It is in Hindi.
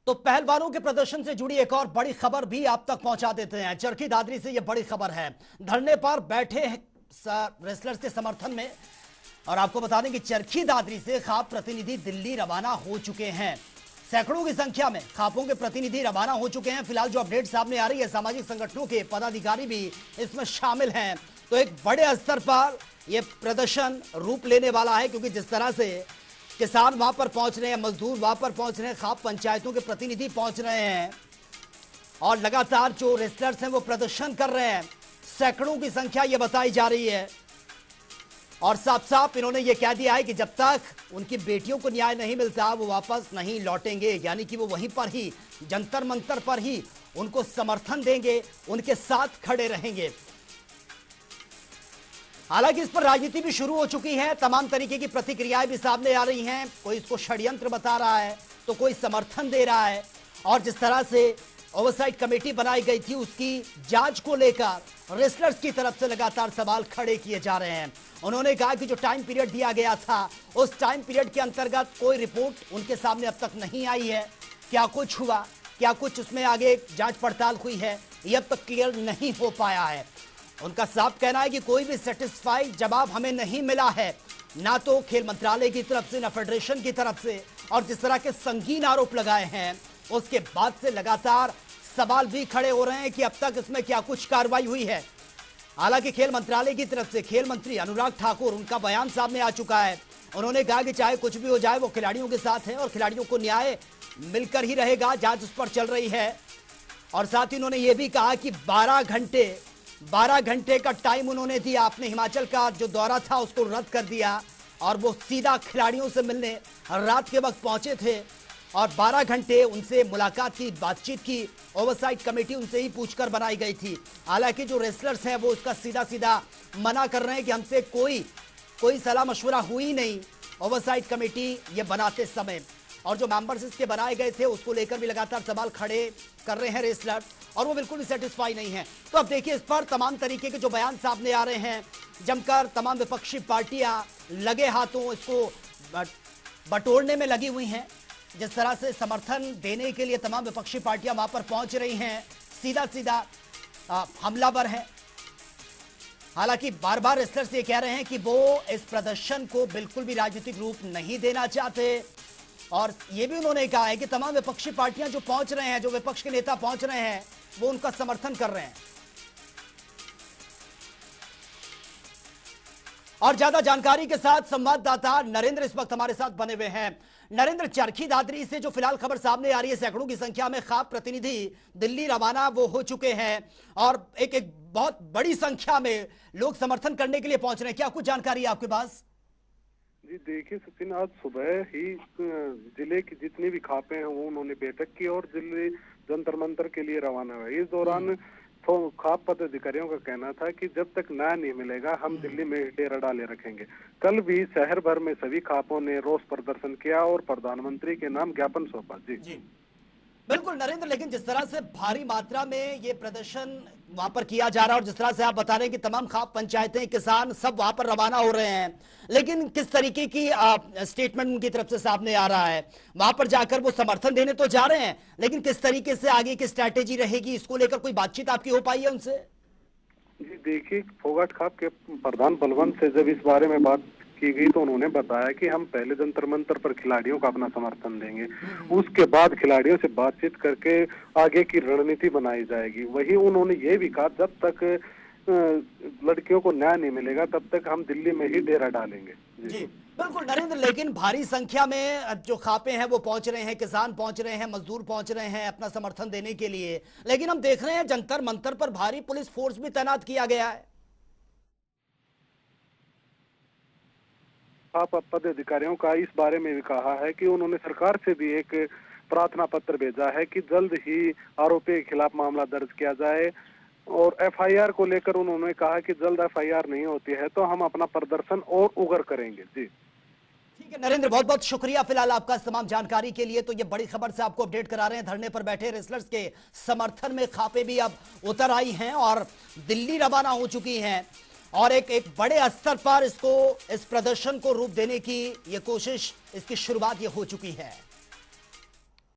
तो पहलवानों के प्रदर्शन से जुड़ी एक और बड़ी खबर भी आप तक पहुंचा देते हैं। चरखी दादरी से यह बड़ी खबर है। धरने पर बैठे रेसलर्स के समर्थन में, और आपको बता दें कि चरखी दादरी से खाप प्रतिनिधि दिल्ली रवाना हो चुके हैं। सैकड़ों की संख्या में खापों के प्रतिनिधि रवाना हो चुके हैं। फिलहाल जो अपडेट सामने आ रही है, सामाजिक संगठनों के पदाधिकारी भी इसमें शामिल हैं। तो एक बड़े स्तर पर यह प्रदर्शन रूप लेने वाला है, क्योंकि जिस तरह से किसान वहां पर पहुंच रहे हैं, मजदूर वहां पर पहुंच रहे हैं, खाप पंचायतों के प्रतिनिधि पहुंच रहे हैं, और लगातार जो रेसलर्स हैं वो प्रदर्शन कर रहे हैं। सैकड़ों की संख्या ये बताई जा रही है, और साफ साफ इन्होंने ये कह दिया है कि जब तक उनकी बेटियों को न्याय नहीं मिलता वो वापस नहीं लौटेंगे। यानी कि वो वहीं पर ही जंतर मंतर पर ही उनको समर्थन देंगे, उनके साथ खड़े रहेंगे। हालांकि इस पर राजनीति भी शुरू हो चुकी है, तमाम तरीके की प्रतिक्रियाएं भी सामने आ रही हैं। कोई इसको षड्यंत्र बता रहा है तो कोई समर्थन दे रहा है, और जिस तरह से ओवरसाइट कमेटी बनाई गई थी उसकी जांच को लेकर रेसलर्स की तरफ से लगातार सवाल खड़े किए जा रहे हैं। उन्होंने कहा कि जो टाइम पीरियड दिया गया था उस टाइम पीरियड के अंतर्गत कोई रिपोर्ट उनके सामने अब तक नहीं आई है। क्या कुछ हुआ, क्या कुछ उसमें आगे जांच पड़ताल हुई है, ये अब तक क्लियर नहीं हो पाया है। उनका साफ कहना है कि कोई भी सेटिस्फाई जवाब हमें नहीं मिला है, ना तो खेल मंत्रालय की तरफ से, ना फेडरेशन की तरफ से। और जिस तरह के संगीन आरोप लगाए हैं उसके बाद से लगातार सवाल भी खड़े हो रहे हैं कि अब तक इसमें क्या कुछ कार्रवाई हुई है। हालांकि खेल मंत्रालय की तरफ से खेल मंत्री अनुराग ठाकुर, उनका बयान सामने आ चुका है। उन्होंने कहा कि चाहे कुछ भी हो जाए वो खिलाड़ियों के साथ है और खिलाड़ियों को न्याय मिलकर ही रहेगा, जांच उस पर चल रही है। और साथ ही उन्होंने ये भी कहा कि 12 घंटे का टाइम उन्होंने दिया। अपने हिमाचल का जो दौरा था उसको रद्द कर दिया और वो सीधा खिलाड़ियों से मिलने रात के वक्त पहुंचे थे, और 12 घंटे उनसे मुलाकात की, बातचीत की। ओवरसाइट कमेटी उनसे ही पूछकर बनाई गई थी। हालांकि जो रेसलर्स हैं वो उसका सीधा सीधा मना कर रहे हैं कि हमसे कोई सलाह मशवरा हुई नहीं ओवरसाइट कमेटी ये बनाते समय। और जो मेंबर्स इसके बनाए गए थे उसको लेकर भी लगातार सवाल खड़े कर रहे हैं रेसलर, और वो बिल्कुल भी सेटिस्फाई नहीं है। तो अब देखिए, इस पर तमाम तरीके के जो बयान सामने आ रहे हैं, जमकर तमाम विपक्षी पार्टियां लगे हाथों इसको बटोरने में लगी हुई हैं। जिस तरह से समर्थन देने के लिए तमाम विपक्षी पार्टियां वहां पर पहुंच रही हैं, सीधा सीधा हमलावर हैं। हालांकि बार बार रेसलर्स ये कह रहे हैं कि वो इस प्रदर्शन को बिल्कुल भी राजनीतिक रूप नहीं देना चाहते, और ये भी उन्होंने कहा है कि तमाम विपक्षी पार्टियां जो पहुंच रहे हैं, जो विपक्ष के नेता पहुंच रहे हैं, वो उनका समर्थन कर रहे हैं। और ज्यादा जानकारी के साथ संवाददाता नरेंद्र इस वक्त हमारे साथ बने हुए हैं। नरेंद्र, चरखी दादरी से जो फिलहाल खबर सामने आ रही है, सैकड़ों की संख्या में खाप प्रतिनिधि दिल्ली रवाना वो हो चुके हैं, और एक बहुत बड़ी संख्या में लोग समर्थन करने के लिए पहुंच रहे हैं। क्या कुछ जानकारी है आपके पास? जी देखिए सचिन, आज सुबह ही जिले की जितनी भी खापें हैं वो उन्होंने बैठक की और दिल्ली जंतर मंतर के लिए रवाना हुए। इस दौरान तो खाप पदाधिकारियों का कहना था कि जब तक न्याय नहीं मिलेगा हम दिल्ली में डेरा डाले रखेंगे। कल भी शहर भर में सभी खापों ने रोष प्रदर्शन किया और प्रधानमंत्री के नाम ज्ञापन सौंपा। जी बिल्कुल नरेंद्र, लेकिन जिस तरह से भारी मात्रा में ये प्रदर्शन वहां पर किया जा रहा है, और जिस तरह से आप बता रहे हैं कि तमाम खाप पंचायतें, किसान सब वहां पर रवाना हो रहे हैं, लेकिन किस तरीके की स्टेटमेंट उनकी तरफ से सामने आ रहा है? वहां पर जाकर वो समर्थन देने तो जा रहे हैं, लेकिन किस तरीके से आगे की स्ट्रैटेजी रहेगी, इसको लेकर कोई बातचीत आपकी हो पाई है उनसे? जी देखिए, फोगाट खाप के प्रधान बलवंत से जब इस बारे में बात की गई तो उन्होंने बताया कि हम पहले जंतर मंतर पर खिलाड़ियों का अपना समर्थन देंगे, उसके बाद खिलाड़ियों से बातचीत करके आगे की रणनीति बनाई जाएगी। वही उन्होंने ये भी कहा जब तक लड़कियों को न्याय नहीं मिलेगा तब तक हम दिल्ली में ही डेरा डालेंगे। जी बिल्कुल नरेंद्र, लेकिन भारी संख्या में जो खापे हैं वो पहुंच रहे हैं, किसान पहुंच रहे हैं, मजदूर पहुंच रहे हैं अपना समर्थन देने के लिए, लेकिन हम देख रहे हैं जंतर मंतर पर भारी पुलिस फोर्स भी तैनात किया गया है। खाप पदाधिकारियों का इस बारे में भी कहा है कि उन्होंने सरकार से भी एक प्रार्थना पत्र भेजा है कि जल्द ही आरोपी के खिलाफ मामला दर्ज किया जाए, और एफआईआर को लेकर उन्होंने कहा कि जल्द एफआईआर नहीं होती है तो हम अपना प्रदर्शन और उग्र करेंगे। जी ठीक है नरेंद्र, बहुत बहुत शुक्रिया फिलहाल आपका तमाम जानकारी के लिए। तो ये बड़ी खबर से आपको अपडेट करा रहे हैं। धरने पर बैठे रेसलर्स के समर्थन में खापे भी अब उतर आई हैं और दिल्ली रवाना हो चुकी हैं, और एक बड़े स्तर पर इस प्रदर्शन को रूप देने की ये कोशिश, इसकी शुरुआत ये हो चुकी है।